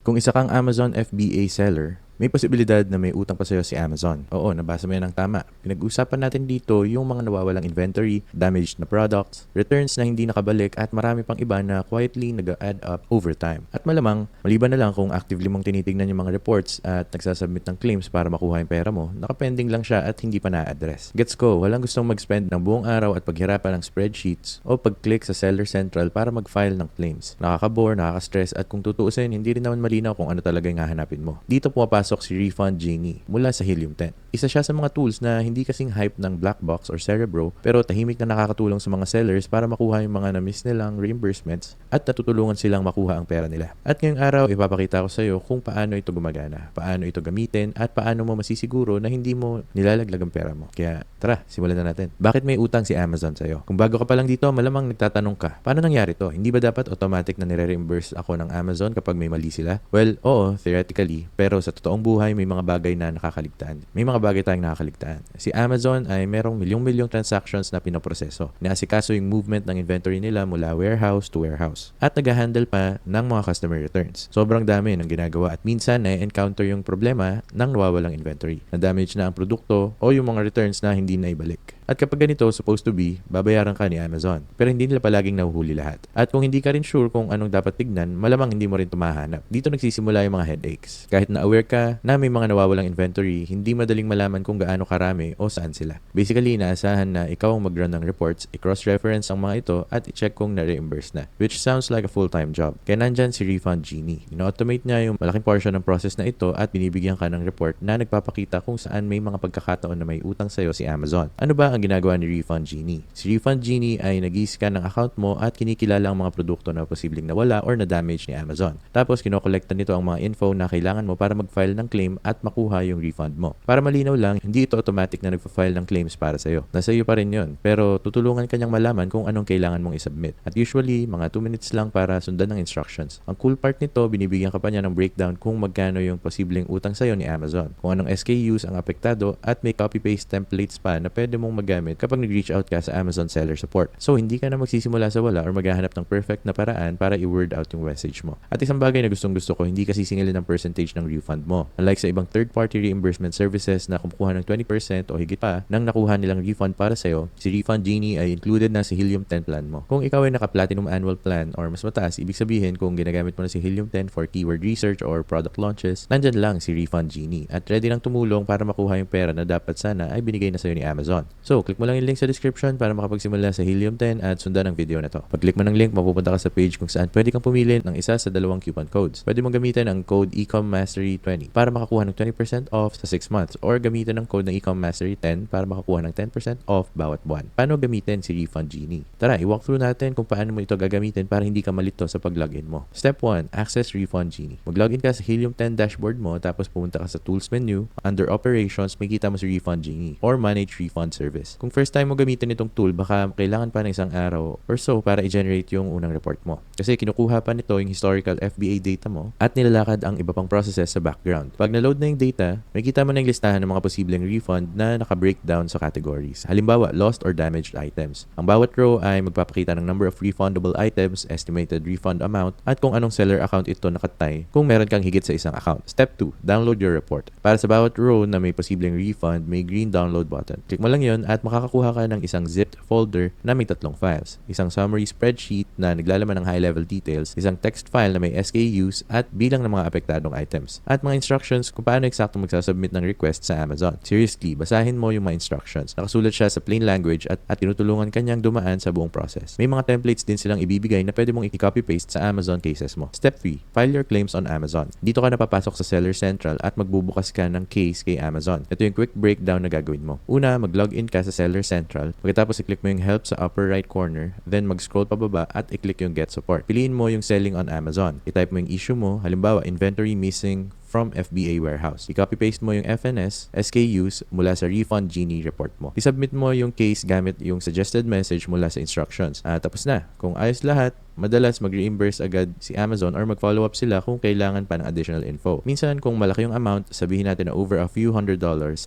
Kung isa kang Amazon FBA seller, may posibilidad na may utang pa sa'yo si Amazon. Oo, nabasa mo yan ng tama. Pinag-usapan natin dito yung mga nawawalang inventory, damaged na products, returns na hindi nakabalik at marami pang iba na quietly nag-add up over time. At malamang, maliban na lang kung actively mong tinitignan yung mga reports at nagsasubmit ng claims para makuha yung pera mo, nakapending lang siya at hindi pa na-address. Gets ko, walang gustong mag-spend ng buong araw at paghirapan ng spreadsheets o pag-click sa Seller Central para mag-file ng claims. Nakaka-bore, nakaka-stress at kung tutuusin, hindi rin naman malinaw kung ano talaga yung hahanapin mo. Dito pumapasok si Refund Genie mula sa Helium 10. Isa siya sa mga tools na hindi kasing hype ng Blackbox or Cerebro pero tahimik na nakakatulong sa mga sellers para makuha yung mga na-miss nilang reimbursements at natutulungan silang makuha ang pera nila. At ngayong araw, ipapakita ko sa iyo kung paano ito gumagana, paano ito gamitin at paano mo masisiguro na hindi mo nilalaglag ang pera mo. Kaya tara, simulan na natin. Bakit may utang si Amazon sa iyo? Kung bago ka pa lang dito, malamang nagtatanong ka, paano nangyari to? Hindi ba dapat automatic na nire-reimburse ako ng Amazon kapag may mali sila? Well, oo, theoretically, pero sa totoong buhay may mga bagay na nakakaligtaan. May mga bagay tayong nakakaligtaan. Si Amazon ay merong milyong-milyong transactions na pinoproseso. Inaasikaso yung movement ng inventory nila mula warehouse to warehouse. At nag-handle pa ng mga customer returns. Sobrang dami ng ginagawa at minsan na-encounter yung problema ng nawawalang inventory. Na-damage na ang produkto o yung mga returns na hindi na ibalik. At kapag ganito, supposed to be, babayaran ka ni Amazon. Pero hindi nila palaging nahuhuli lahat. At kung hindi ka rin sure kung anong dapat tignan, malamang hindi mo rin tumahanap. Dito nagsisimula yung mga headaches. Kahit na aware ka na may mga nawawalang inventory, hindi madaling malaman kung gaano karami o saan sila. Basically, inaasahan na ikaw ang mag-run ng reports, i-cross-reference ang mga ito at i-check kung na-reimburse na. Which sounds like a full-time job. Kaya nandyan si Refund Genie. Ino-automate niya yung malaking portion ng process na ito at binibigyan ka ng report na nagpapakita kung saan may mga pagkakataon na may utang sa'yo si Amazon. Ano ba ang ginagawa ni Refund Genie? Si Refund Genie ay nag-i-scan ng account mo at kinikilala ang mga produkto na posibleng nawala or na-damage ni Amazon. Tapos kinokolekta nito ang mga info na kailangan mo para mag-file ng claim at makuha yung refund mo. Para malinaw lang, hindi ito automatic na nagpa-file ng claims para sa'yo. Nasa iyo pa rin yun. Pero tutulungan ka niyang malaman kung anong kailangan mong isubmit. At usually, mga 2 minutes lang para sundan ng instructions. Ang cool part nito, binibigyan ka pa niya ng breakdown kung magkano yung posibleng utang sa'yo ni Amazon. Kung anong SKUs ang apektado at may copy-paste templates pa na pwede mong magamit kapag nag-reach out ka sa Amazon Seller Support. So, hindi ka na magsisimula sa wala or maghahanap ng perfect na paraan para i-word out yung message mo. At isang bagay na gustong-gusto ko, hindi ka sisingilin ng percentage ng refund mo. Unlike sa ibang third-party reimbursement services na kumukuha ng 20% o higit pa nang nakuha nilang refund para sa'yo, si Refund Genie ay included na si Helium 10 plan mo. Kung ikaw ay naka-platinum annual plan or mas mataas, ibig sabihin kung ginagamit mo na si Helium 10 for keyword research or product launches, nandyan lang si Refund Genie at ready nang tumulong para makuha yung pera na dapat sana ay binigay na sa'yo ni Amazon. So, click mo lang yung link sa description para makapagsimula sa Helium 10 at sundan ang video na to. Pag-click mo ng link, mapupunta ka sa page kung saan pwede kang pumili ng isa sa dalawang coupon codes. Pwede mong gamitin ang code EcomMastery20 para makakuha ng 20% off sa 6 months or gamitin ang code ng EcomMastery10 para makakuha ng 10% off bawat buwan. Paano gamitin si Refund Genie? Tara, i-walk through natin kung paano mo ito gagamitin para hindi ka malito sa pag-login mo. Step 1, access Refund Genie. Mag-login ka sa Helium 10 dashboard mo tapos pumunta ka sa Tools menu. Under Operations, makikita mo si Refund Genie or Manage Refund Service. Kung first time mo gamitin itong tool, baka kailangan pa ng isang araw or so para i-generate yung unang report mo. Kasi kinukuha pa nito yung historical FBA data mo at nilalakad ang iba pang processes sa background. Pag na-load na yung data, makikita mo na yung listahan ng mga posibleng refund na naka-breakdown sa categories. Halimbawa, lost or damaged items. Ang bawat row ay magpapakita ng number of refundable items, estimated refund amount, at kung anong seller account ito nakatay kung meron kang higit sa isang account. Step 2, download your report. Para sa bawat row na may posibleng refund, may green download button. Click mo lang yun at makakakuha ka ng isang zipped folder na may 3 files. Isang summary spreadsheet na naglalaman ng high-level details, isang text file na may SKUs at bilang ng mga apektadong items, at mga instructions kung paano eksakto magsasubmit ng request sa Amazon. Seriously, basahin mo yung mga instructions. Nakasulat siya sa plain language at tinutulungan kanyang dumaan sa buong process. May mga templates din silang ibibigay na pwede mong i-copy-paste sa Amazon cases mo. Step 3, file your claims on Amazon. Dito ka napapasok sa Seller Central at magbubukas ka ng case kay Amazon. Ito yung quick breakdown na gagawin mo. Una, mag-login ka sa Seller Central. Pagkatapos i-click mo yung help sa upper right corner, then mag-scroll pababa at i-click yung get support. Piliin mo yung selling on Amazon. I-type mo yung issue mo, halimbawa inventory missing from FBA warehouse. I-copy-paste mo yung FNS, SKUs mula sa Refund Genie report mo. I-submit mo yung case gamit yung suggested message mula sa instructions. Tapos na. Kung ayos lahat, madalas mag-reimburse agad si Amazon or mag-follow up sila kung kailangan pa ng additional info. Minsan, kung malaki yung amount, sabihin natin na over a few $100,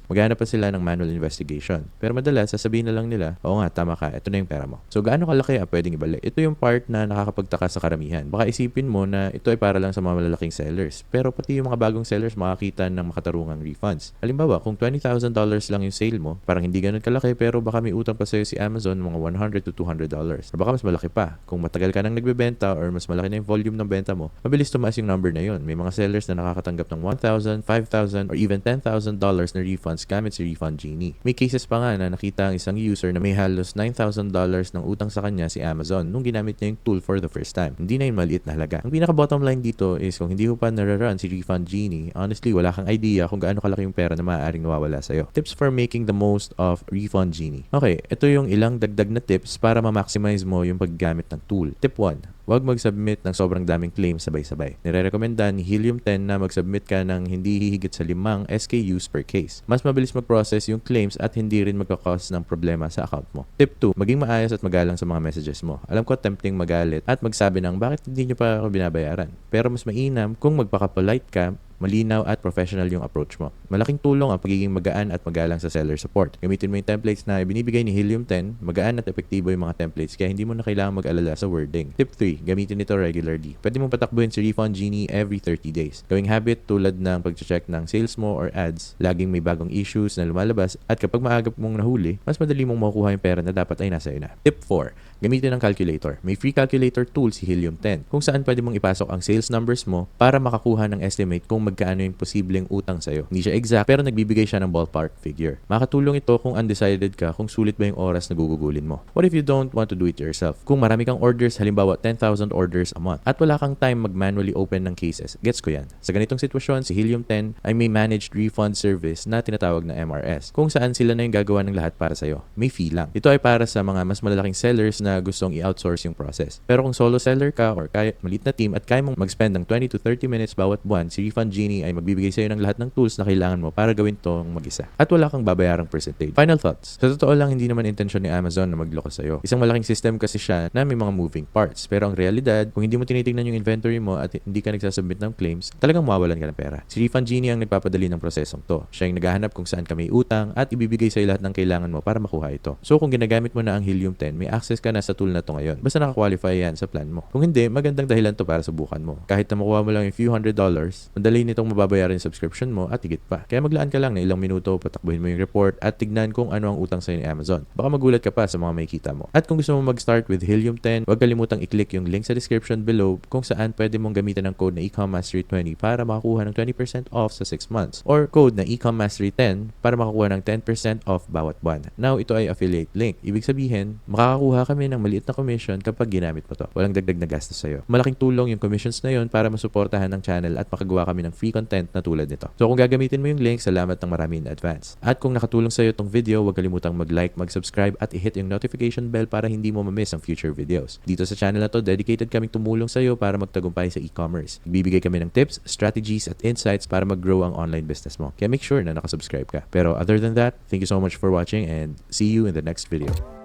maghanap pa sila ng manual investigation. Pero madalas, sasabihin na lang nila, oo nga, tama ka, ito na yung pera mo. So, gaano kalaki ang pwedeng ibalik? Ito yung part na nakakapagtaka sa karamihan. Baka isipin mo na ito ay para lang sa mga malalaking sellers. Pero pati yung mga bagong sellers makakita ng makatarungang refunds. Halimbawa, kung $20,000 lang yung sale mo, parang hindi ganun kalaki pero baka may utang pa sa'yo si Amazon mga $100 to $200. Or baka mas malaki pa. Kung matagal ka nang nagbebenta or mas malaki na yung volume ng benta mo, mabilis tumaas yung number na yun. May mga sellers na nakakatanggap ng $1,000, $5,000, or even $10,000 na refunds gamit si Refund Genie. May cases pa nga na nakita ang isang user na may halos $9,000 ng utang sa kanya si Amazon nung ginamit niya yung tool for the first time. Hindi na yung maliit na halaga. Ang pinaka-bottom line dito is kung hindi mo pa nararun si Refund Genie, honestly, wala kang idea kung gaano kalaki yung pera na maaaring nawawala sa'yo. Tips for making the most of Refund Genie. Okay, ito yung ilang dagdag na tips para ma-maximize mo yung paggamit ng tool. Tip 1. Huwag mag-submit ng sobrang daming claims sabay-sabay. Nire-recommenda ni Helium 10 na mag-submit ka ng hindi hihigit sa 5 SKUs per case. Mas mabilis mag-process yung claims at hindi rin magkakause ng problema sa account mo. Tip 2. Maging maayos at magalang sa mga messages mo. Alam ko tempting magalit at magsabi ng bakit hindi nyo pa ako binabayaran. Pero mas mainam kung magpaka-polite ka, malinaw at professional yung approach mo. Malaking tulong ang pagiging magaan at magalang sa seller support. Gamitin mo yung templates na ibinibigay ni Helium 10, magaan at epektibo yung mga templates kaya hindi mo na kailangan mag-alala sa wording. Tip 3, gamitin ito regularly. Pwede mong patakbuhin si Refund Genie every 30 days. Gawing habit tulad ng pag-check ng sales mo or ads, laging may bagong issues na lumalabas at kapag maaga mong nahuli, mas madali mong makukuha yung pera na dapat ay nasa iyo na. Tip 4, gamitin ang calculator. May free calculator tool si Helium 10 kung saan pwede mong ipasok ang sales numbers mo para makakuha ng estimate kung magkano yung posibleng utang sa'yo. Hindi siya exact pero nagbibigay siya ng ballpark figure. Makakatulong ito kung undecided ka kung sulit ba yung oras na gugugulin mo. What if you don't want to do it yourself? Kung marami kang orders, halimbawa 10,000 orders a month at wala kang time mag-manually open ng cases, gets ko yan. Sa ganitong sitwasyon, si Helium 10 ay may managed refund service na tinatawag na MRS kung saan sila na yung gagawa ng lahat para sa'yo. May fee lang. Ito ay para sa mga mas malalaking sellers na gustong i-outsource yung process. Pero kung solo seller ka or maliit na team at kaya mong mag-spend ng 20 to 30 minutes bawat buwan, si Refund Genie ay magbibigay sa'yo ng lahat ng tools na kailangan mo para gawin tong mag-isa. At wala kang babayarang percentage. Final thoughts. Sa totoo lang, hindi naman intensyon ni Amazon na magloko sa'yo. Isang malaking system kasi siya na may mga moving parts. Pero ang realidad, kung hindi mo tinitignan yung inventory mo at hindi ka nagsasubmit ng claims, talagang mawawalan ka ng pera. Si Refund Genie ang nagpapadali ng prosesong to. Siya yung naghahanap kung saan ka may utang at ibibigay sa'yo lahat ng kailangan mo para makuha ito. So kung ginagamit mo na ang Helium 10, may access ka na sa tool na to ngayon. Basta naka-qualify yan sa plan mo. Kung hindi, magandang dahilan to para subukan mo. Kahit na makuha mo lang yung few $100s, madali nitong mababayaran yung subscription mo at higit pa. Kaya maglaan ka lang ng ilang minuto, patakbuhin mo yung report at tignan kung ano ang utang sa'yo ni Amazon. Baka magulat ka pa sa mga makikita mo. At kung gusto mo mag-start with Helium 10, huwag kalimutang i-click yung link sa description below kung saan pwede mong gamitin ang code na EcomMastery20 para makakuha ng 20% off sa 6 months or code na EcomMastery10 para makakuha ng 10% off bawat buwan. Now, ito ay affiliate link. Ibig sabihin, makakakuha kami ng maliit na commission kapag ginamit mo to. Walang dagdag na gastos sa'yo. Malaking tulong yung commissions na yun para masuportahan ng channel at makagawa kami ng free content na tulad nito. So kung gagamitin mo yung link, salamat ng marami in advance. At kung nakatulong sa'yo itong video, huwag kalimutang mag-like, mag-subscribe at i-hit yung notification bell para hindi mo ma-miss ang future videos. Dito sa channel na to, dedicated kaming tumulong sa'yo para magtagumpay sa e-commerce. Bibigay kami ng tips, strategies at insights para mag-grow ang online business mo. Kaya make sure na nakasubscribe ka. Pero other than that, thank you so much for watching and see you in the next video.